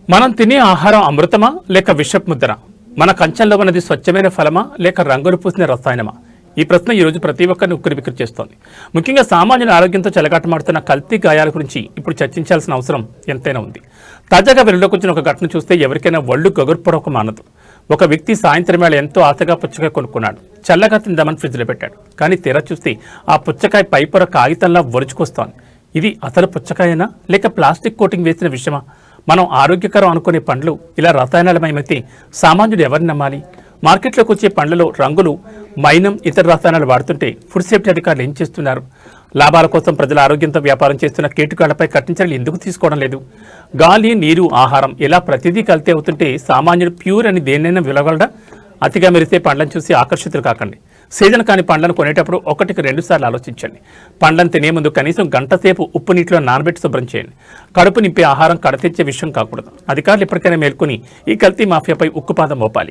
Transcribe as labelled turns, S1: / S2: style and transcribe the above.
S1: మనం తినే ఆహారం అమృతమా లేక విషపు ముద్దరా? మన కంచంలో ఉన్నది స్వచ్ఛమైన ఫలమా లేక రంగులు పూసిన రసాయనమా? ఈ ప్రశ్న ఈరోజు ప్రతి ఒక్కరిని ఉక్కిరిబిక్కిరి చేస్తోంది. ముఖ్యంగా సామాన్యుల ఆరోగ్యంతో చెలగాటమాడుతున్న కల్తీ గాయాల గురించి ఇప్పుడు చర్చించాల్సిన అవసరం ఎంతైనా ఉంది. తాజాగా వెలుగులోకి వచ్చిన ఒక ఘటన చూస్తే ఎవరికైనా ఒళ్ళు గగుర్పడక మానదు. ఒక వ్యక్తి సాయంత్రం వేళ ఎంతో ఆశగా పుచ్చకాయ కొనుక్కున్నాడు. చల్లగా తిందామని ఫ్రిడ్జ్లో పెట్టాడు. కానీ తీరా చూస్తే ఆ పుచ్చకాయ పైపొర కాగితంలా ఒరుచుకొస్తోంది. ఇది అసలు పుచ్చకాయనా లేక ప్లాస్టిక్ కోటింగ్ వేసిన విషయమా? మనం ఆరోగ్యకరం అనుకునే పండ్లు ఇలా రసాయనాలమయమైతే సామాన్యుడు ఎవరిని నమ్మాలి? మార్కెట్లోకి వచ్చే పండ్లలో రంగులు, మైనం, ఇతర రసాయనాలు వాడుతుంటే ఫుడ్ సేఫ్టీ అధికారులు ఏం చేస్తున్నారు? లాభాల కోసం ప్రజల ఆరోగ్యంతో వ్యాపారం చేస్తున్న కేటుగాళ్లపై కఠిన చర్యలు ఎందుకు తీసుకోవడం లేదు? గాలి, నీరు, ఆహారం ఇలా ప్రతిదీ కల్తీ అవుతుంటే సామాన్యుడు ప్యూర్ అని దేన్నైనా విలవగలడా? అతిగా మెరిసే పండ్లను చూసి ఆకర్షితులు కాకండి. సీజన్ కాని పండ్లను కొనేటప్పుడు 1-2 సార్లు ఆలోచించండి. పండ్లను తినే ముందు కనీసం గంట సేపు ఉప్పు నీటిలో నానబెట్టి శుభ్రం చేయండి. కడుపు నింపే ఆహారం కడతెచ్చే విషయం కాకూడదు. అధికారులు ఇప్పటికైనా మేల్కొని ఈ కల్తీ మాఫియాపై ఉక్కుపాదం మోపాలి.